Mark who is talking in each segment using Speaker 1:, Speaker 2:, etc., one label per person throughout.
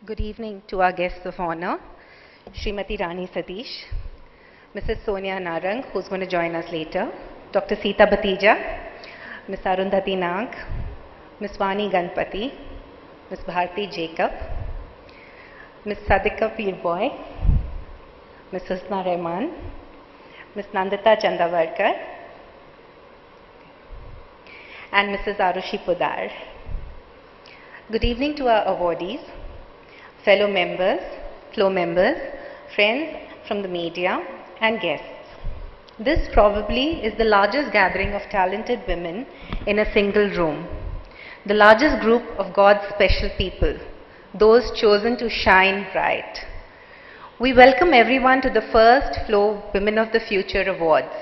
Speaker 1: Good evening to our guests of honor, Srimati Rani Satish, Mrs. Sonia Narang, who's going to join us later, Dr. Sita Batija, Ms. Arundhati Nag, Ms. Vani Ganpati, Ms. Bharti Jacob, Ms. Sadika Peerboy, Ms. Husna Rahman, Ms. Nandita Chandavarkar, and Mrs. Arushi Pudar. Good evening to our awardees, fellow members, FLO members, friends from the media, and guests. This probably is the largest gathering of talented women in a single room, the largest group of God's special people, those chosen to shine bright. We welcome everyone to the first FLO Women of the Future Awards.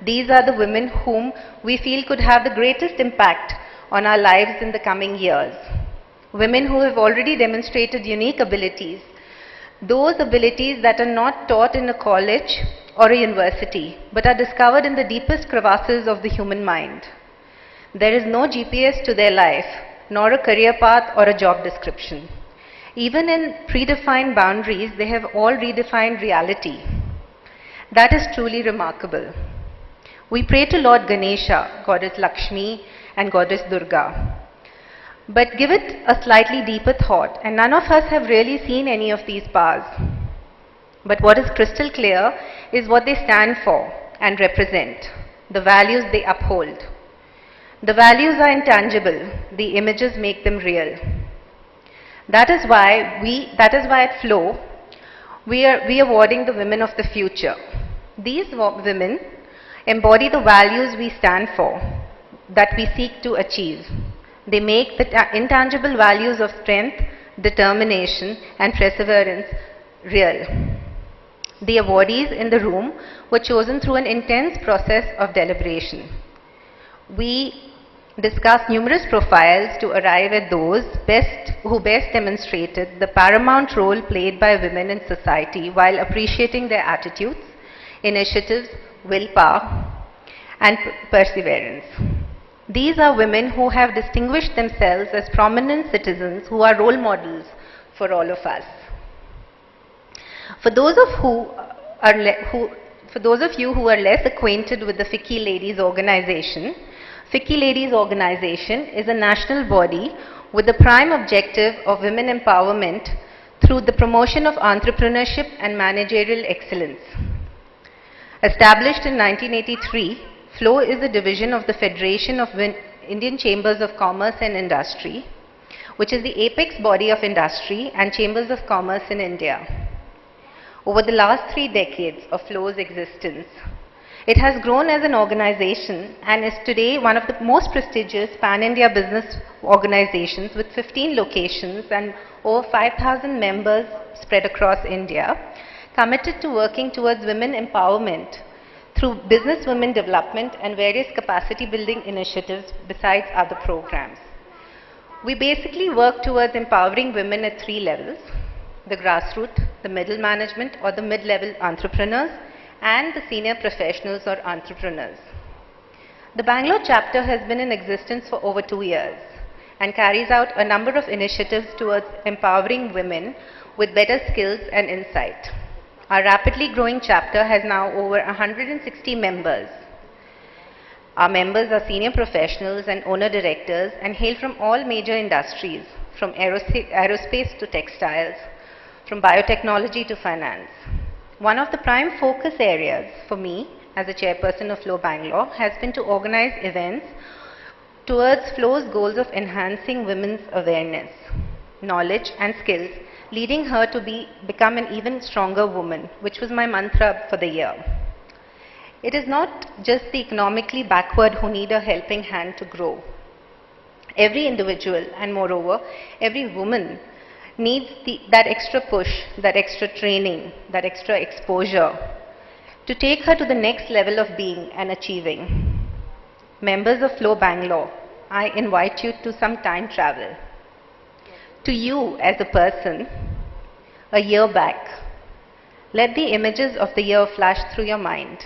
Speaker 1: These are the women whom we feel could have the greatest impact on our lives in the coming years. Women who have already demonstrated unique abilities, those abilities that are not taught in a college or a university, but are discovered in the deepest crevasses of the human mind. There is no GPS to their life, nor a career path or a job description. Even in predefined boundaries, they have all redefined reality. That is truly remarkable. We pray to Lord Ganesha, Goddess Lakshmi, and Goddess Durga. But give it a slightly deeper thought, and none of us have really seen any of these powers. But what is crystal clear is what they stand for and represent, the values they uphold. The values are intangible, the images make them real. That is why at FLO, we are awarding the women of the future. These women embody the values we stand for, that we seek to achieve. They make the intangible values of strength, determination, and perseverance real. The awardees in the room were chosen through an intense process of deliberation. We discussed numerous profiles to arrive at those who best demonstrated the paramount role played by women in society while appreciating their attitudes, initiatives, willpower, and perseverance. These are women who have distinguished themselves as prominent citizens who are role models for all of us. For those of you who are less acquainted with the FICCI Ladies Organization, FICCI Ladies Organization is a national body with the prime objective of women empowerment through the promotion of entrepreneurship and managerial excellence. Established in 1983, FLO is a division of the Federation of Indian Chambers of Commerce and Industry, which is the apex body of industry and chambers of commerce in India. Over the last 3 decades of FLO's existence, it has grown as an organization and is today one of the most prestigious pan-India business organizations with 15 locations and over 5,000 members spread across India, committed to working towards women empowerment through business women development and various capacity building initiatives besides other programs. We basically work towards empowering women at 3 levels: the grassroots, the middle management or the mid-level entrepreneurs, and the senior professionals or entrepreneurs. The Bangalore chapter has been in existence for over 2 years and carries out a number of initiatives towards empowering women with better skills and insight. Our rapidly growing chapter has now over 160 members. Our members are senior professionals and owner-directors and hail from all major industries, from aerospace to textiles, from biotechnology to finance. One of the prime focus areas for me as a chairperson of FLO Bangalore has been to organize events towards FLO's goals of enhancing women's awareness, knowledge and skills, leading her to become an even stronger woman, which was my mantra for the year. It is not just the economically backward who need a helping hand to grow. Every individual, and moreover, every woman, needs that extra push, that extra training, that extra exposure to take her to the next level of being and achieving. Members of FLO Bangalore, I invite you to some time travel. To you as a person, a year back. Let the images of the year flash through your mind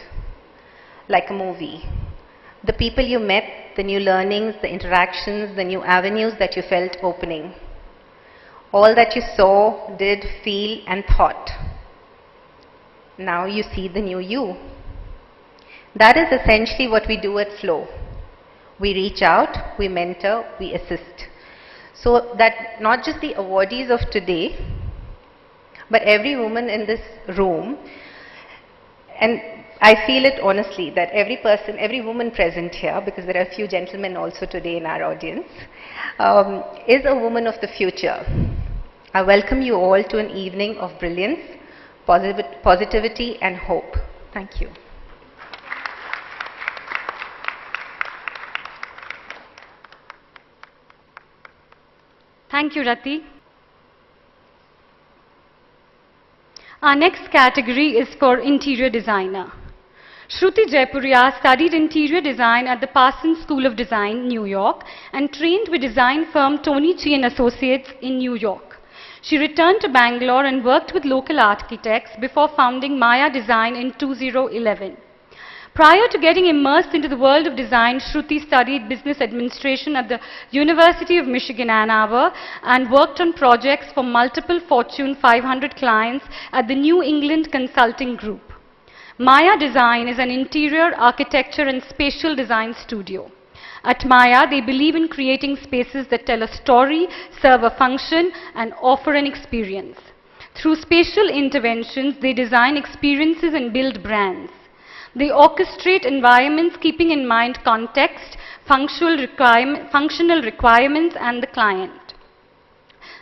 Speaker 1: like a movie. The people you met, the new learnings, the interactions, the new avenues that you felt opening. all that you saw, did, feel, and thought. Now you see the new you. That is essentially what we do at FLO. We reach out, we mentor, we assist. So that not just the awardees of today, but every woman in this room, and I feel it honestly that every person, every woman present here, because there are a few gentlemen also today in our audience, is a woman of the future. I welcome you all to an evening of brilliance, positivity and hope. Thank you.
Speaker 2: Thank you, Rati. Our next category is for interior designer. Shruti Jaipuria studied interior design at the Parsons School of Design, New York, and trained with design firm Tony Chi & Associates in New York. She returned to Bangalore and worked with local architects before founding Maya Design in 2011. Prior to getting immersed into the world of design, Shruti studied business administration at the University of Michigan, Ann Arbor, and worked on projects for multiple Fortune 500 clients at the New England Consulting Group. Maya Design is an interior architecture and spatial design studio. At Maya, they believe in creating spaces that tell a story, serve a function, and offer an experience. Through spatial interventions, they design experiences and build brands. They orchestrate environments keeping in mind context, functional requirements, and the client.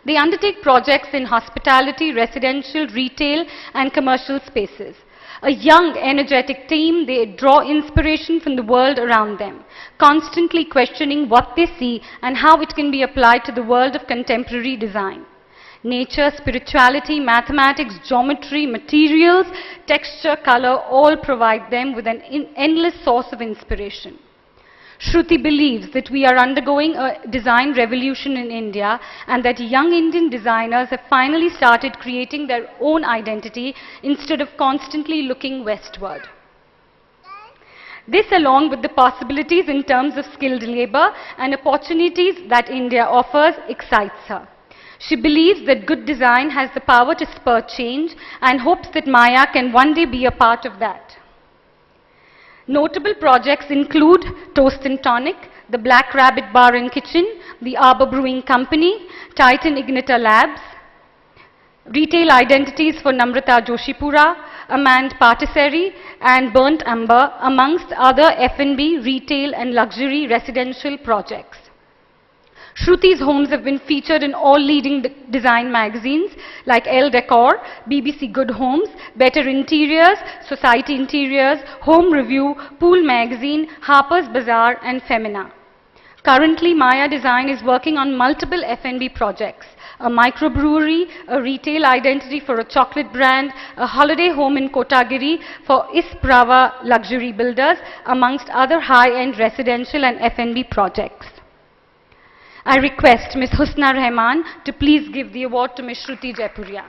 Speaker 2: They undertake projects in hospitality, residential, retail, and commercial spaces. A young, energetic team, they draw inspiration from the world around them, constantly questioning what they see and how it can be applied to the world of contemporary design. Nature, spirituality, mathematics, geometry, materials, texture, color, all provide them with an endless source of inspiration. Shruti believes that we are undergoing a design revolution in India and that young Indian designers have finally started creating their own identity instead of constantly looking westward. This, along with the possibilities in terms of skilled labor and opportunities that India offers, excites her. She believes that good design has the power to spur change and hopes that Maya can one day be a part of that. Notable projects include Toast and Tonic, the Black Rabbit Bar and Kitchen, the Arbor Brewing Company, Titan Ignita Labs, retail identities for Namrata Joshipura, Amand Patisserie, and Burnt Amber, amongst other F&B, retail, and luxury residential projects. Shruti's homes have been featured in all leading design magazines like Elle Decor, BBC Good Homes, Better Interiors, Society Interiors, Home Review, Pool Magazine, Harper's Bazaar, and Femina. Currently, Maya Design is working on multiple F&B projects: a microbrewery, a retail identity for a chocolate brand, a holiday home in Kotagiri for Isprava Luxury Builders, amongst other high-end residential and F&B projects. I request Ms. Husna Rahman to please give the award to Ms. Shruti Jaipuria.